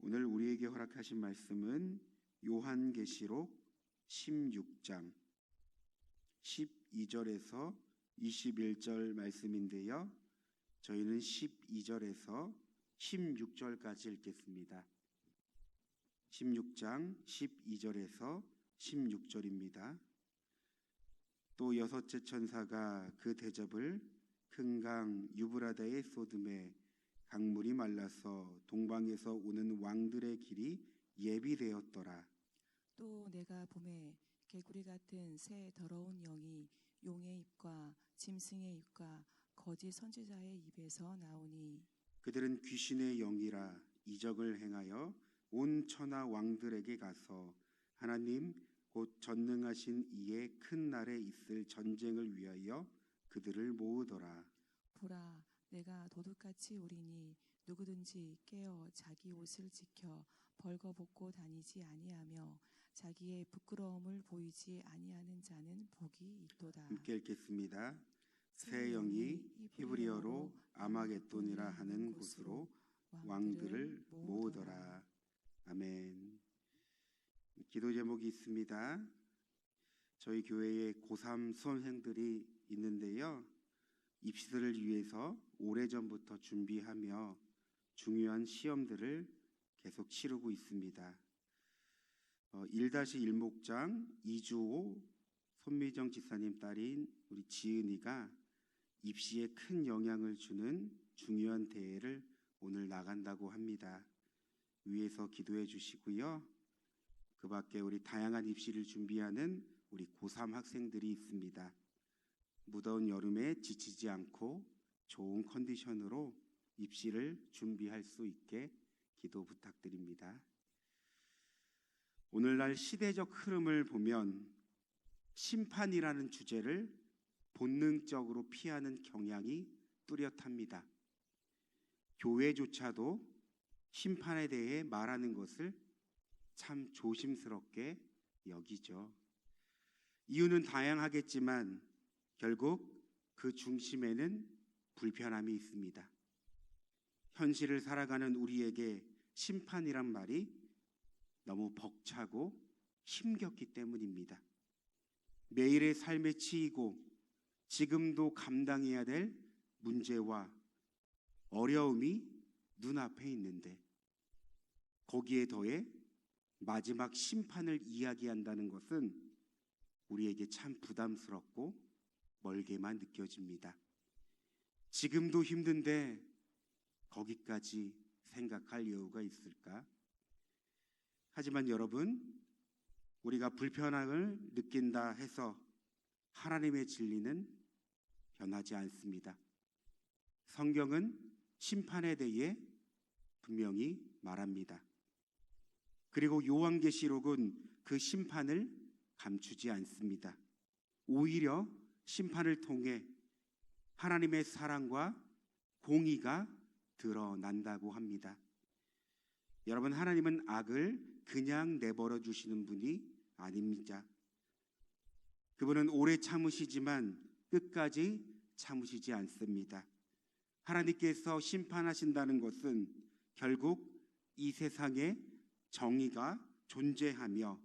오늘 우리에게 허락하신 말씀은 요한계시록 16장 12절에서 21절 말씀인데요. 저희는 12절에서 16절까지 읽겠습니다. 16장 12절에서 16절입니다. 또 여섯째 천사가 그 대접을 큰 강 유브라데에 쏟음에 강물이 말라서 동방에서 오는 왕들의 길이 예비되었더라. 또 내가 봄에 개구리 같은 새 더러운 영이 용의 입과 짐승의 입과 거짓 선지자의 입에서 나오니 그들은 귀신의 영이라 이적을 행하여 온 천하 왕들에게 가서 하나님 곧 전능하신 이의 큰 날에 있을 전쟁을 위하여 그들을 모으더라. 보라, 내가 도둑같이 오리니 누구든지 깨어 자기 옷을 지켜 벌거벗고 다니지 아니하며 자기의 부끄러움을 보이지 아니하는 자는 복이 있도다. 함께 읽겠습니다. 새 영이 히브리어로 아마겟돈이라 하는 곳으로 왕들을 모으더라. 아멘. 기도 제목이 있습니다. 저희 교회에 고3 수험생들이 있는데요. 입시를 위해서 오래전부터 준비하며 중요한 시험들을 계속 치르고 있습니다. 1-1목장 이주호 손미정 지사님 딸인 우리 지은이가 입시에 큰 영향을 주는 중요한 대회를 오늘 나간다고 합니다. 위에서 기도해 주시고요. 그 밖에 우리 다양한 입시를 준비하는 우리 고3 학생들이 있습니다. 무더운 여름에 지치지 않고 좋은 컨디션으로 입시를 준비할 수 있게 기도 부탁드립니다. 오늘날 시대적 흐름을 보면 심판이라는 주제를 본능적으로 피하는 경향이 뚜렷합니다. 교회조차도 심판에 대해 말하는 것을 참 조심스럽게 여기죠. 이유는 다양하겠지만 결국 그 중심에는 불편함이 있습니다. 현실을 살아가는 우리에게 심판이란 말이 너무 벅차고 힘겹기 때문입니다. 매일의 삶에 치이고 지금도 감당해야 될 문제와 어려움이 눈앞에 있는데 거기에 더해 마지막 심판을 이야기한다는 것은 우리에게 참 부담스럽고 멀게만 느껴집니다. 지금도 힘든데 거기까지 생각할 여유가 있을까? 하지만 여러분, 우리가 불편함을 느낀다 해서 하나님의 진리는 변하지 않습니다. 성경은 심판에 대해 분명히 말합니다. 그리고 요한계시록은 그 심판을 감추지 않습니다. 오히려 심판을 통해 하나님의 사랑과 공의가 드러난다고 합니다. 여러분, 하나님은 악을 그냥 내버려 두시는 분이 아닙니다. 그분은 오래 참으시지만 끝까지 참으시지 않습니다. 하나님께서 심판하신다는 것은 결국 이 세상에 정의가 존재하며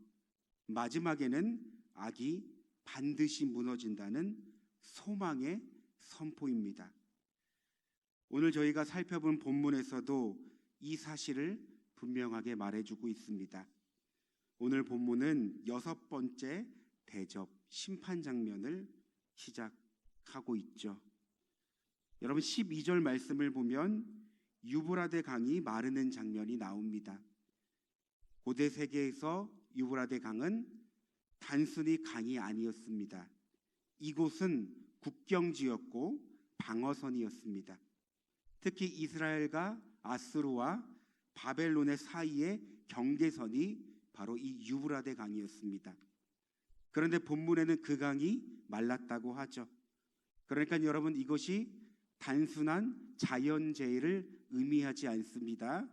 마지막에는 악이 반드시 무너진다는 소망의 선포입니다. 오늘 저희가 살펴본 본문에서도 이 사실을 분명하게 말해주고 있습니다. 오늘 본문은 6번째 대접 심판 장면을 시작하고 있죠. 여러분, 12절 말씀을 보면 유브라데 강이 마르는 장면이 나옵니다. 고대 세계에서 유브라데 강은 단순히 강이 아니었습니다. 이곳은 국경지였고 방어선이었습니다. 특히 이스라엘과 아수르와 바벨론의 사이의 경계선이 바로 이 유브라데 강이었습니다. 그런데 본문에는 그 강이 말랐다고 하죠. 그러니까 여러분, 이것이 단순한 자연재해를 의미하지 않습니다.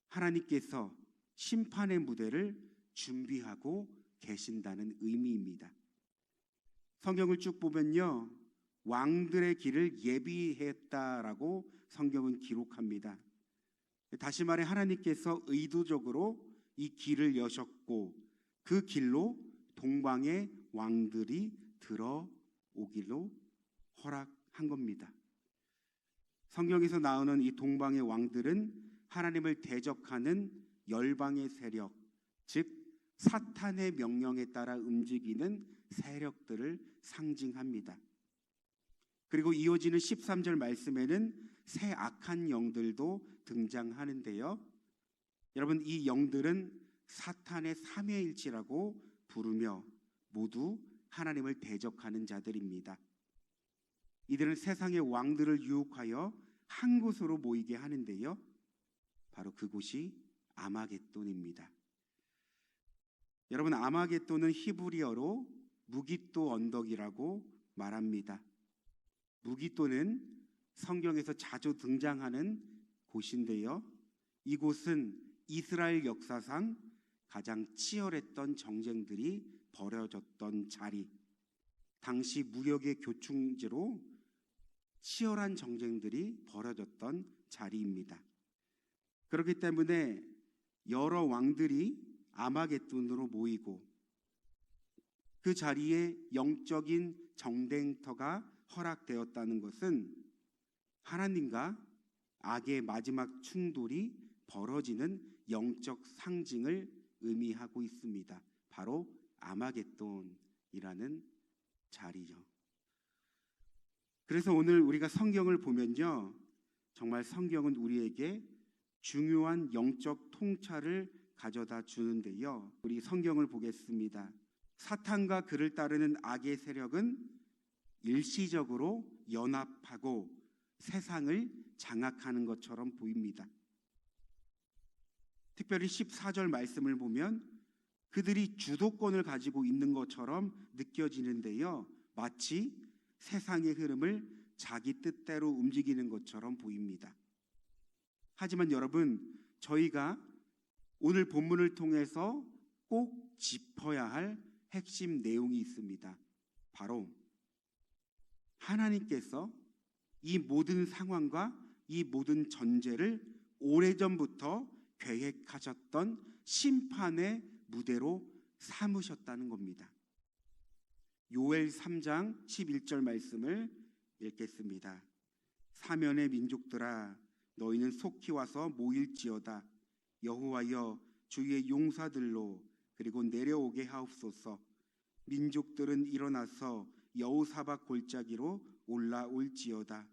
하나님께서 심판의 무대를 준비하고 계신다는 의미입니다. 성경을 쭉 보면요, 왕들의 길을 예비했다라고 성경은 기록합니다. 다시 말해 하나님께서 의도적으로 이 길을 여셨고 그 길로 동방의 왕들이 들어오기로 허락한 겁니다. 성경에서 나오는 이 동방의 왕들은 하나님을 대적하는 열방의 세력, 즉 사탄의 명령에 따라 움직이는 세력들을 상징합니다. 그리고 이어지는 13절 말씀에는 새 악한 영들도 등장하는데요. 여러분, 이 영들은 사탄의 삼위일체라고 부르며 모두 하나님을 대적하는 자들입니다. 이들은 세상의 왕들을 유혹하여 한 곳으로 모이게 하는데요. 바로 그곳이 아마겟돈입니다. 여러분, 아마겟돈은 히브리어로 무깃도 언덕이라고 말합니다. 무깃도는 성경에서 자주 등장하는 곳인데요. 이곳은 이스라엘 역사상 가장 치열했던 정쟁들이 벌어졌던 자리, 당시 무역의 교충지로 치열한 정쟁들이 벌어졌던 자리입니다. 그렇기 때문에 여러 왕들이 아마겟돈으로 모이고 그 자리에 영적인 정쟁터가 허락되었다는 것은 하나님과 악의 마지막 충돌이 벌어지는 영적 상징을 의미하고 있습니다. 바로 아마겟돈이라는 자리죠. 그래서 오늘 우리가 성경을 보면요, 정말 성경은 우리에게 중요한 영적 통찰을 가져다 주는데요. 우리 성경을 보겠습니다. 사탄과 그를 따르는 악의 세력은 일시적으로 연합하고 세상을 장악하는 것처럼 보입니다. 특별히 14절 말씀을 보면 그들이 주도권을 가지고 있는 것처럼 느껴지는데요. 마치 세상의 흐름을 자기 뜻대로 움직이는 것처럼 보입니다. 하지만 여러분, 저희가 오늘 본문을 통해서 꼭 짚어야 할 핵심 내용이 있습니다. 바로 하나님께서 이 모든 상황과 이 모든 전제를 오래전부터 계획하셨던 심판의 무대로 삼으셨다는 겁니다. 요엘 3장 11절 말씀을 읽겠습니다. 사면의 민족들아, 너희는 속히 와서 모일지어다. 여호와여, 주의 용사들로 그리고 내려오게 하옵소서. 민족들은 일어나서 여호사박 골짜기로 올라올지어다.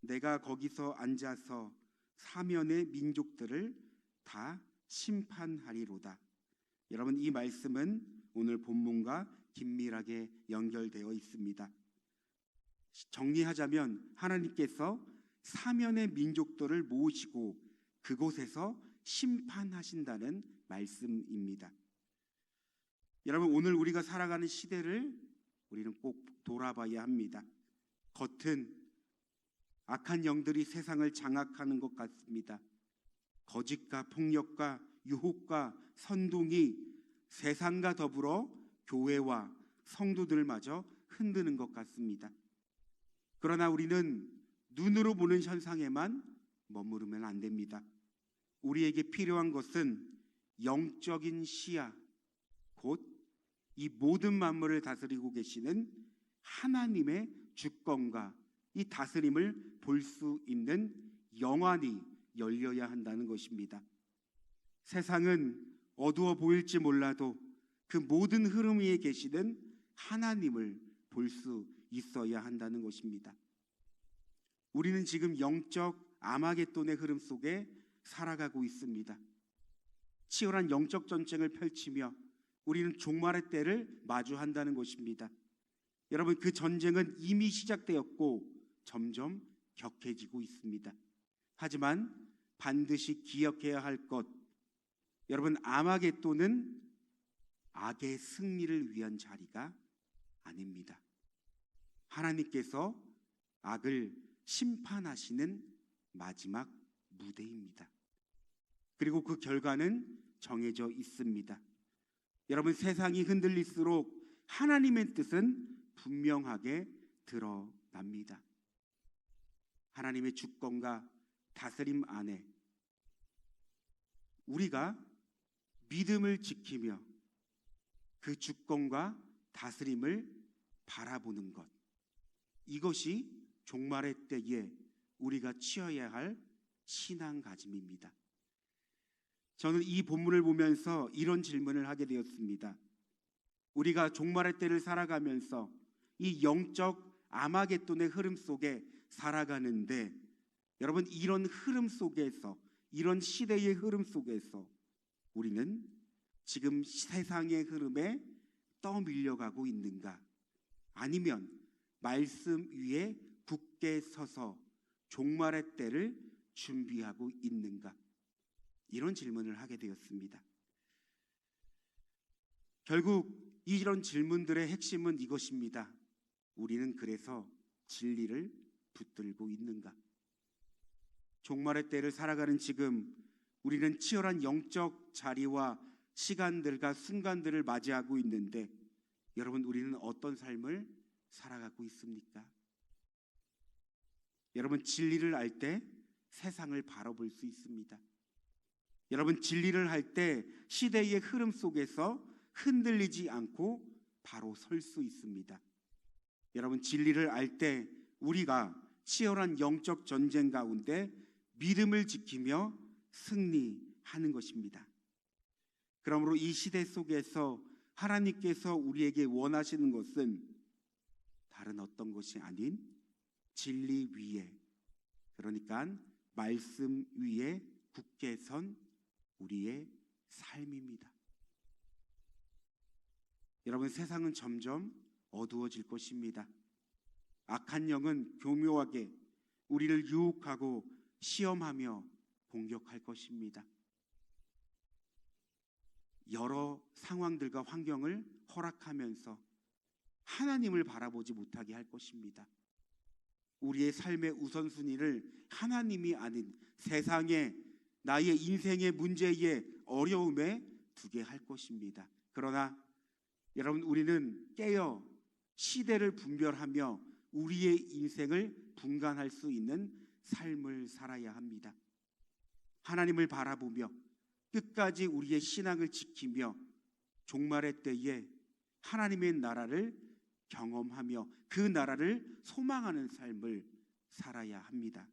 내가 거기서 앉아서 사면의 민족들을 다 심판하리로다. 여러분, 이 말씀은 오늘 본문과 긴밀하게 연결되어 있습니다. 정리하자면 하나님께서 사면의 민족들을 모으시고 그곳에서 심판하신다는 말씀입니다. 여러분, 오늘 우리가 살아가는 시대를 우리는 꼭 돌아봐야 합니다. 겉은 악한 영들이 세상을 장악하는 것 같습니다. 거짓과 폭력과 유혹과 선동이 세상과 더불어 교회와 성도들마저 흔드는 것 같습니다. 그러나 우리는 눈으로 보는 현상에만 머무르면 안 됩니다. 우리에게 필요한 것은 영적인 시야, 곧 이 모든 만물을 다스리고 계시는 하나님의 주권과 이 다스림을 볼 수 있는 영안이 열려야 한다는 것입니다. 세상은 어두워 보일지 몰라도 그 모든 흐름 위에 계시는 하나님을 볼 수 있어야 한다는 것입니다. 우리는 지금 영적 아마겟돈의 흐름 속에 살아가고 있습니다. 치열한 영적 전쟁을 펼치며 우리는 종말의 때를 마주한다는 것입니다. 여러분, 그 전쟁은 이미 시작되었고 점점 격해지고 있습니다. 하지만 반드시 기억해야 할 것, 여러분, 아마겟돈은 악의 승리를 위한 자리가 아닙니다. 하나님께서 악을 심판하시는 마지막 무대입니다. 그리고 그 결과는 정해져 있습니다. 여러분, 세상이 흔들릴수록 하나님의 뜻은 분명하게 드러납니다. 하나님의 주권과 다스림 안에 우리가 믿음을 지키며 그 주권과 다스림을 바라보는 것, 이것이 종말의 때에 우리가 취해야 할 신앙가짐입니다. 저는 이 본문을 보면서 이런 질문을 하게 되었습니다. 우리가 종말의 때를 살아가면서 이 영적 아마겟돈의 흐름 속에 살아가는데, 여러분, 이런 흐름 속에서, 이런 시대의 흐름 속에서 우리는 지금 세상의 흐름에 떠밀려가고 있는가? 아니면 말씀 위에 굳게 서서 종말의 때를 준비하고 있는가? 이런 질문을 하게 되었습니다. 결국 이런 질문들의 핵심은 이것입니다. 우리는 그래서 진리를 붙들고 있는가? 종말의 때를 살아가는 지금 우리는 치열한 영적 자리와 시간들과 순간들을 맞이하고 있는데, 여러분, 우리는 어떤 삶을 살아가고 있습니까? 여러분, 진리를 알 때 세상을 바라볼 수 있습니다. 여러분, 진리를 할 때 시대의 흐름 속에서 흔들리지 않고 바로 설 수 있습니다. 여러분, 진리를 알 때 우리가 치열한 영적 전쟁 가운데 믿음을 지키며 승리하는 것입니다. 그러므로 이 시대 속에서 하나님께서 우리에게 원하시는 것은 다른 어떤 것이 아닌 진리 위에, 그러니까 말씀 위에 굳게 선 우리의 삶입니다. 여러분, 세상은 점점 어두워질 것입니다. 악한 영은 교묘하게 우리를 유혹하고 시험하며 공격할 것입니다. 여러 상황들과 환경을 허락하면서 하나님을 바라보지 못하게 할 것입니다. 우리의 삶의 우선순위를 하나님이 아닌 세상에, 나의 인생의 문제에, 어려움에 두게 할 것입니다. 그러나 여러분, 우리는 깨어 시대를 분별하며 우리의 인생을 분간할 수 있는 삶을 살아야 합니다. 하나님을 바라보며 끝까지 우리의 신앙을 지키며 종말의 때에 하나님의 나라를 경험하며 그 나라를 소망하는 삶을 살아야 합니다.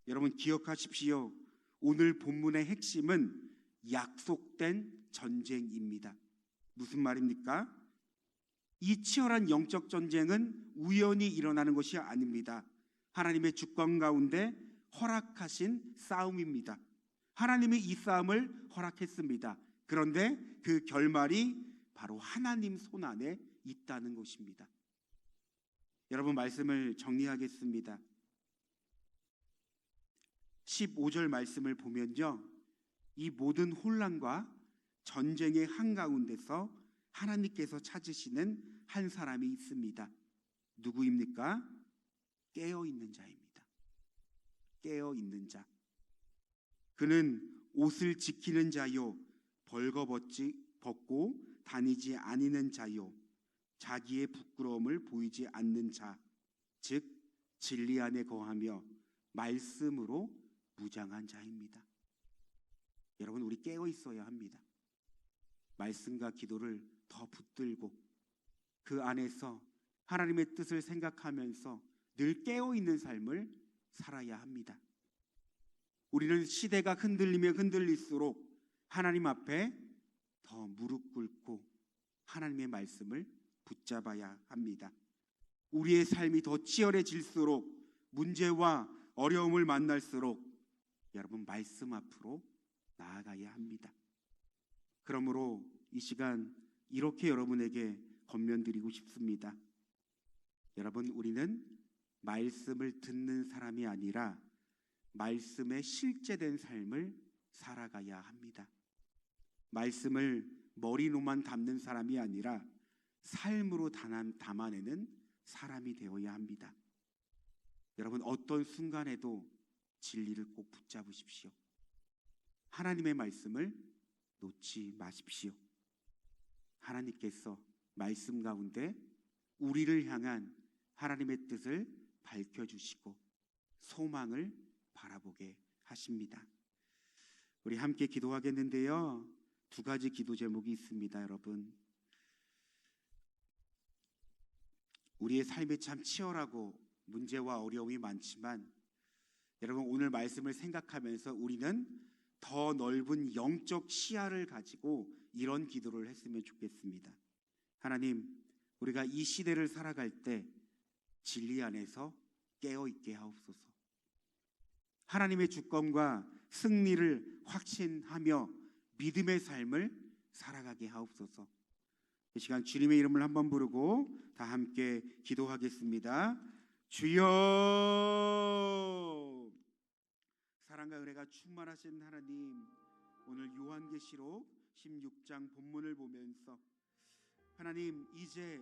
여러분, 기억하십시오. 오늘 본문의 핵심은 약속된 전쟁입니다. 무슨 말입니까? 이 치열한 영적 전쟁은 우연히 일어나는 것이 아닙니다. 하나님의 주권 가운데 허락하신 싸움입니다. 하나님이 이 싸움을 허락했습니다. 그런데 그 결말이 바로 하나님 손 안에 있다는 것입니다. 여러분, 말씀을 정리하겠습니다. 15절 말씀을 보면요, 이 모든 혼란과 전쟁의 한가운데서 하나님께서 찾으시는 한 사람이 있습니다. 누구입니까? 깨어있는 자입니다. 깨어있는 자. 그는 옷을 지키는 자요, 벗고 다니지 아니는 자요, 자기의 부끄러움을 보이지 않는 자, 즉 진리 안에 거하며 말씀으로 무장한 자입니다. 여러분, 우리 깨어 있어야 합니다. 말씀과 기도를 더 붙들고 그 안에서 하나님의 뜻을 생각하면서 늘 깨어 있는 삶을 살아야 합니다. 우리는 시대가 흔들리면 흔들릴수록 하나님 앞에 더 무릎 꿇고 하나님의 말씀을 붙잡아야 합니다. 우리의 삶이 더 치열해질수록, 문제와 어려움을 만날수록 여러분, 말씀 앞으로 나아가야 합니다. 그러므로 이 시간 이렇게 여러분에게 권면드리고 싶습니다. 여러분, 우리는 말씀을 듣는 사람이 아니라 말씀의 실제된 삶을 살아가야 합니다. 말씀을 머리로만 담는 사람이 아니라 삶으로 담아내는 사람이 되어야 합니다. 여러분, 어떤 순간에도 진리를 꼭 붙잡으십시오. 하나님의 말씀을 놓지 마십시오. 하나님께서 말씀 가운데 우리를 향한 하나님의 뜻을 밝혀주시고 소망을 바라보게 하십니다. 우리 함께 기도하겠는데요. 두 가지 기도 제목이 있습니다, 여러분. 우리의 삶이 참 치열하고 문제와 어려움이 많지만 여러분, 오늘 말씀을 생각하면서 우리는 더 넓은 영적 시야를 가지고 이런 기도를 했으면 좋겠습니다. 하나님, 우리가 이 시대를 살아갈 때 진리 안에서 깨어있게 하옵소서. 하나님의 주권과 승리를 확신하며 믿음의 삶을 살아가게 하옵소서. 이 시간 주님의 이름을 한번 부르고 다 함께 기도하겠습니다. 주여, 사랑과 은혜가 충만하신 하나님, 오늘 요한계시록 16장 본문을 보면서 하나님, 이제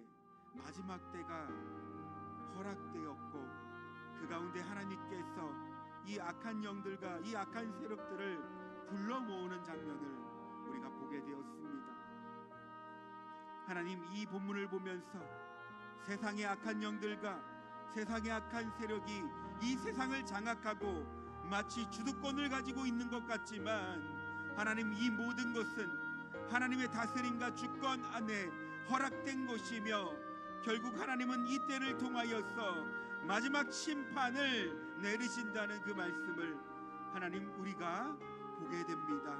마지막 때가 허락되었고 그 가운데 하나님께서 이 악한 영들과 이 악한 세력들을 불러 모으는 장면을 우리가 보게 되었습니다. 하나님, 이 본문을 보면서 세상의 악한 영들과 세상의 악한 세력이 이 세상을 장악하고 마치 주도권을 가지고 있는 것 같지만 하나님, 이 모든 것은 하나님의 다스림과 주권 안에 허락된 것이며 결국 하나님은 이 때를 통하여서 마지막 심판을 내리신다는 그 말씀을 하나님, 우리가 보게 됩니다.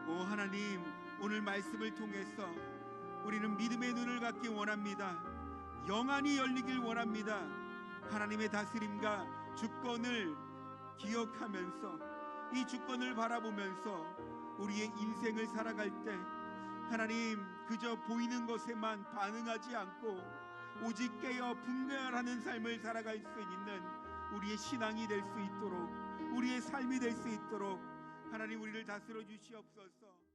오 하나님, 오늘 말씀을 통해서 우리는 믿음의 눈을 갖기 원합니다. 영안이 열리길 원합니다. 하나님의 다스림과 주권을 기억하면서 이 주권을 바라보면서 우리의 인생을 살아갈 때 하나님, 그저 보이는 것에만 반응하지 않고 오직 깨어 분별하는 삶을 살아갈 수 있는 우리의 신앙이 될 수 있도록, 우리의 삶이 될 수 있도록 하나님, 우리를 다스려 주시옵소서.